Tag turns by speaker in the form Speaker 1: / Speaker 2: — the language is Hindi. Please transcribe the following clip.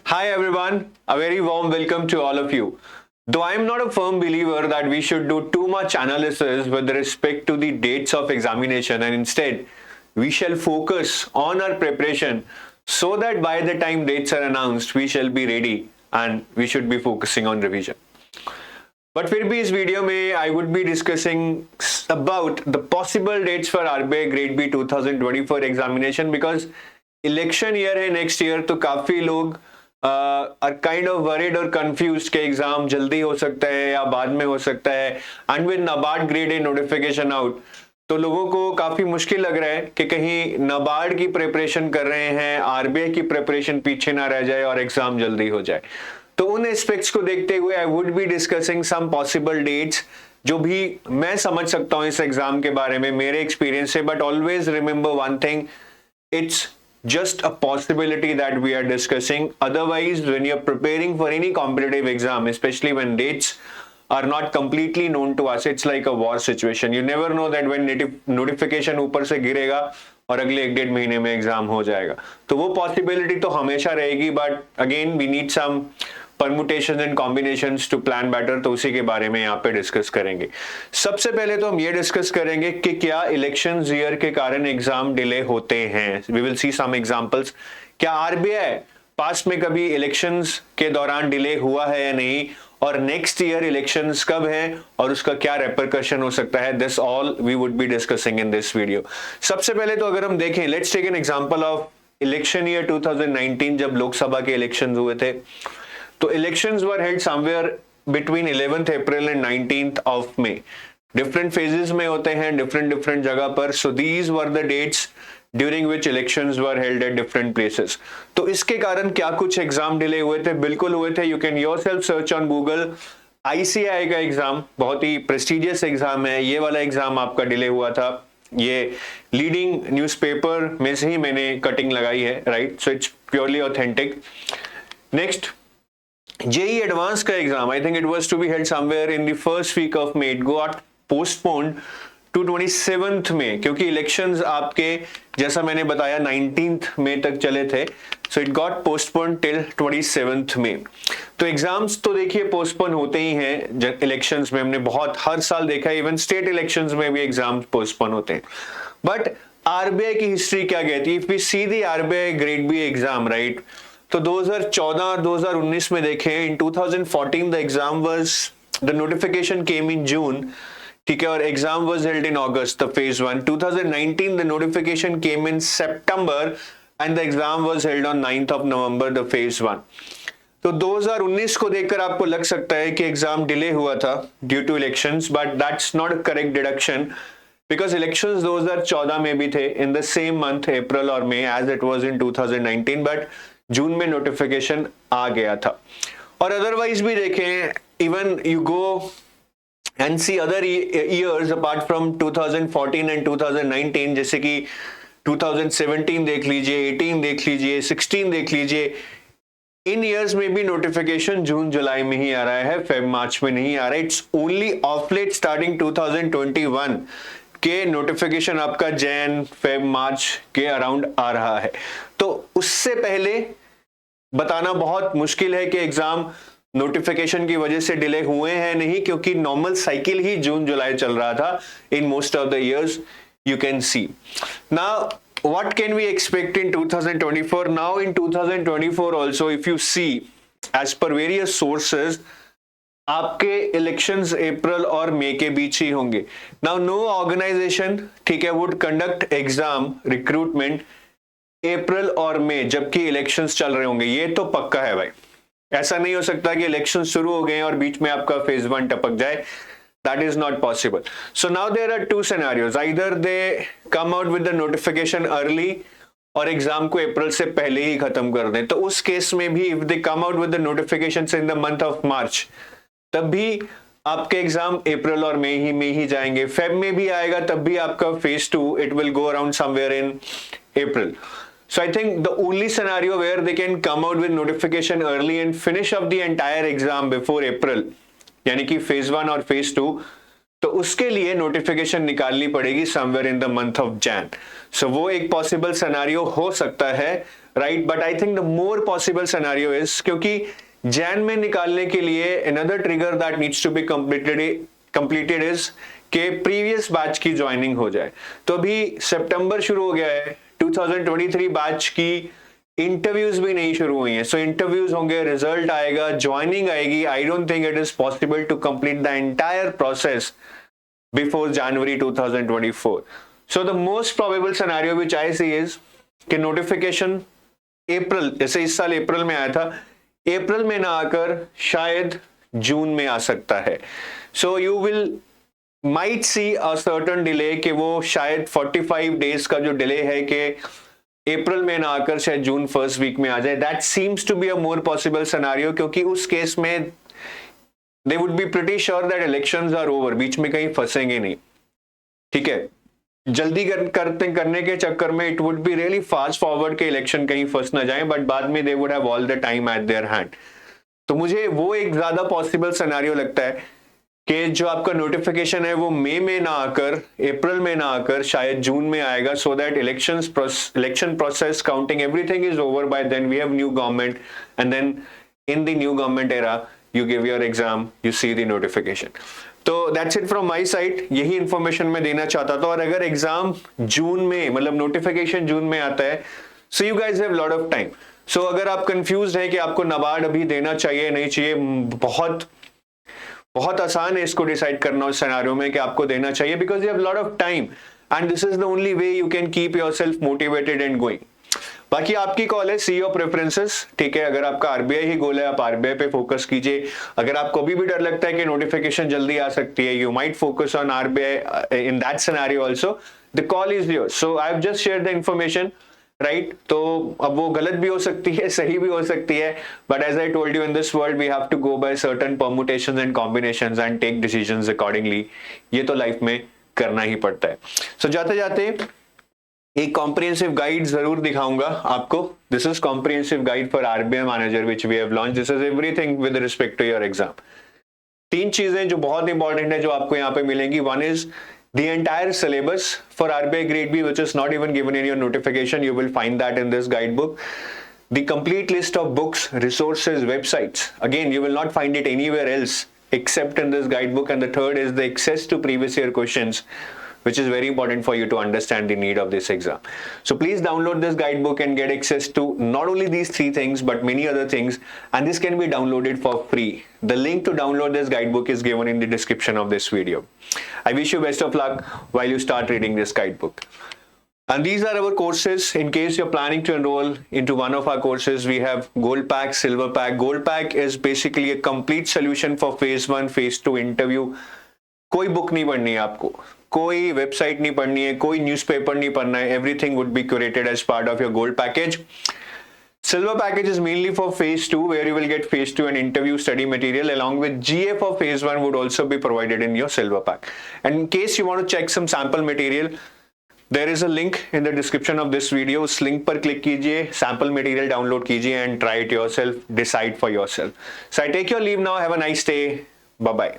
Speaker 1: Hi everyone, a very warm welcome to all of you. Though I am not a firm believer that we should do too much analysis with respect to the dates of examination, and instead we shall focus on our preparation so that by the time dates are announced we shall be ready and we should be focusing on revision. But फिर भी इस वीडियो में I would be discussing about the possible dates for RBI grade B 2024 examination, because election year है नेक्स्ट ईयर, तो काफी लोग आर काइंड ऑफ वरीड और कंफ्यूज्ड कि एग्जाम जल्दी हो सकता है या बाद में हो सकता है. And with NABARD grade A notification out, तो लोगों को काफी मुश्किल लग रहा है कि कहीं नाबार्ड की प्रिपरेशन कर रहे हैं, आरबीआई की प्रिपरेशन पीछे ना रह जाए और एग्जाम जल्दी हो जाए. तो उन एस्पेक्ट्स को देखते हुए I would be discussing some possible dates जो भी मैं समझ सकता हूं इस एग्जाम के बारे में मेरे एक्सपीरियंस से. But always remember one thing, it's just a possibility that we are discussing. Otherwise, when you're preparing for any competitive exam, especially when dates are not completely known to us, it's like a war situation. You never know that when notification ऊपर से गिरेगा और अगले 1-1.5 महीने में एग्जाम हो जाएगा. तो वो पॉसिबिलिटी तो हमेशा रहेगी, but again we need some permutation and combinations to plan better. तो उसी के बारे में यहाँ पे डिस्कस करेंगे. सबसे पहले तो हम ये डिस्कस करेंगे कि क्या इलेक्शन ईयर के कारण एग्जाम डिले होते हैं. We will see some examples. क्या आरबीआई पास्ट में कभी इलेक्शंस के दौरान डिले हुआ है या नहीं, और नेक्स्ट ईयर इलेक्शंस कब है और उसका क्या रेपरकशन हो सकता है. This all we would be discussing in this video. सबसे पहले तो अगर हम देखें, let's take an example of election year 2019, जब लोकसभा के इलेक्शंस हुए थे. तो elections were held somewhere between 11th April and 19th of May. Different phases में होते हैं डिफरेंट जगह पर. So these were the dates during which elections were held at different places. तो इसके कारण क्या कुछ एग्जाम डिले हुए थे? बिल्कुल हुए थे. You can yourself search on Google. ICAI का एग्जाम बहुत ही प्रेस्टिजियस एग्जाम है. ये वाला एग्जाम आपका डिले हुआ था. ये लीडिंग न्यूज़पेपर में से ही मैंने कटिंग लगाई है, right. So it's purely authentic. Next, JEE advance का exam, I think it was to be held somewhere in the first week of May. It got postponed to 27th में, क्योंकि इलेक्शंस आपके, जैसा मैंने बताया, 19th मई तक चले थे. So it got postponed till 27th में. तो एग्जाम्स तो देखिए पोस्टपोन होते ही हैं इलेक्शंस में. हमने बहुत हर साल देखा है, इवन स्टेट इलेक्शंस में भी एग्जाम्स पोस्टपोन होते हैं. बट आरबीआई की हिस्ट्री क्या कहती है? If we see the RBI grade B exam, right, तो 2014 और 2019 में देखें, in 2014 the exam was, the notification came in June, ठीक है, और exam was held in August, the phase 1. 2019 the notification came in September and the exam was held on 9th of November, the phase 1. तो 2019 को देखकर आपको लग सकता है कि एग्जाम डिले हुआ था due to elections, but that's not a correct deduction, because elections 2014 में भी थे in the same month, April और मई, as it was in 2019, but जून में नोटिफिकेशन आ गया था. और अदरवाइज भी देखें, even you go and see other years apart from 2014 and 2019, जैसे कि 2017 देख लीजिए, 18 देख लीजिए, 16 देख लीजिए. इन ईयर्स में भी नोटिफिकेशन जून जुलाई में ही आ रहा है, फेब मार्च में नहीं आ रहा है. It's only of late starting 2021 के नोटिफिकेशन आपका जैन फेब मार्च के अराउंड आ रहा है. तो उससे पहले बताना बहुत मुश्किल है कि एग्जाम नोटिफिकेशन की वजह से डिले हुए हैं नहीं, क्योंकि नॉर्मल साइकिल ही जून जुलाई चल रहा था in most of the years. You can see now what can we expect in 2024. Now in 2024 also, if you see as per various sources, आपके इलेक्शंस अप्रैल और मई के बीच ही होंगे. नाउ नो ऑर्गेनाइजेशन, ठीक है, वुड कंडक्ट एग्जाम रिक्रूटमेंट अप्रैल और मई, जबकि इलेक्शंस चल रहे होंगे. ये तो पक्का है भाई. ऐसा नहीं हो सकता कि इलेक्शन शुरू हो गए और बीच में आपका फेज 1 टपक जाए. That is not possible. So now there are two scenarios. Either they come out with the notification early और एग्जाम को अप्रैल से पहले ही खत्म कर दें. तो उस केस में भी if they come out with the notifications in the month of March, तब भी आपके एग्जाम अप्रैल और मई में ही जाएंगे. फेब में भी आएगा तब भी आपका phase 2, it will go around somewhere in April. So I think the only scenario where they can come out with notification early and finish up the entire exam before April, यानी कि फेज 1 और फेज 2, तो उसके लिए नोटिफिकेशन निकालनी पड़ेगी somewhere in the month of Jan. So वो एक पॉसिबल सिनेरियो हो सकता है right, but I think the more possible scenario is, क्योंकि जैन में निकालने के लिए another trigger that needs to be completed is के प्रीवियस बैच की ज्वाइनिंग हो जाए। तो अभी सितंबर शुरू हो गया है, 2023 बैच की इंटरव्यूज भी नहीं शुरू हुई हैं, सो इंटरव्यूज होंगे, रिजल्ट आएगा, ज्वाइनिंग आएगी। I don't think it is possible to complete the entire process before January 2024. So the most probable scenario which I see is कि नोटिफिकेशन अप्रैल, जैसे इस साल अप्रैल में आया था, अप्रैल में ना आकर शायद जून में आ सकता है। So you will might see a certain delay, कि वो शायद 45 डेज का जो डिले है कि अप्रैल में ना आकर शायद जून फर्स्ट वीक में आ जाए। That seems to be a more possible scenario, क्योंकि उस केस में they would be pretty sure that elections are over, बीच में कहीं फंसेंगे नहीं। ठीक है, जल्दी करने के चक्कर में it would be really fast forward के इलेक्शन कहीं फंस ना जाए, बट बाद में they would have all the time eight their hand. तो मुझे वो एक ज्यादा पॉसिबल सिनेरियो लगता है कि जो आपका नोटिफिकेशन है वो मई में ना आकर, अप्रैल में ना आकर शायद जून में आएगा, so that election process, counting, everything is over by then, we have new government, and then in the new government era you give your exam, you see the notification. तो that's it from my side, यही इंफॉर्मेशन मैं देना चाहता था। और अगर एग्जाम जून में, मतलब नोटिफिकेशन जून में आता है, so you guys have lot of time. So अगर आप कंफ्यूज हैं कि आपको नाबार्ड अभी देना चाहिए नहीं चाहिए, बहुत आसान है इसको डिसाइड करना उस सिनेरियो में कि आपको देना चाहिए, because you have lot of time and this is the only way you can keep yourself motivated and going. बाकी आपकी कॉल है, सी योर प्रेफरेंसेस। ठीक है, अगर आपका आरबीआई ही गोल है, आप आरबीआई पे फोकस कीजिए। अगर आपको अभी भी डर लगता है कि नोटिफिकेशन जल्दी आ सकती है, you might focus on RBI in that scenario also, the call is yours. So I have just share the information, right. तो अब वो गलत भी हो सकती है, सही भी हो सकती है, but as I told you, in this world we have to go by certain permutations and combinations and take decisions accordingly. ये तो लाइफ में करना ही पड़ता है। सो जाते जाते एक कॉम्प्रिहेंसिव गाइड जरूर दिखाऊंगा आपको। This is comprehensive guide for RBI manager which we have launch. This is everything with respect to your exam. 3 चीजें जो बहुत इंपॉर्टेंट है जो आपको यहाँ पे मिलेंगी। One is the entire syllabus for RBI Grade B, which is not even given in your notification. You will find that in this guidebook. The complete list of books, resources, websites. Again, you will not find it anywhere else except in this guidebook. And the third is the access to previous year questions, which is very important for you to understand the need of this exam. So please download this guidebook and get access to not only these 3 things, but many other things. And this can be downloaded for free. The link to download this guidebook is given in the description of this video. I wish you best of luck while you start reading this guidebook. And these are our courses. In case you're planning to enroll into one of our courses, we have Gold Pack, Silver Pack. Gold Pack is basically a complete solution for phase 1, phase 2 interview. कोई बुक नहीं पढ़नी है आपको, कोई वेबसाइट नहीं पढ़नी है, कोई न्यूज़पेपर नहीं पढ़ना है। Everything would be curated as part of your gold package. Silver package is mainly for phase 2, where you will get phase 2 and interview study material along with GA for phase 1 would also be provided in your silver pack. And in case you want to check some sample material, there is a link in the description of this video. उस link पर click कीजिए, sample material download कीजिए and try it yourself, decide for yourself. So I take your leave now. Have a nice day. Bye bye.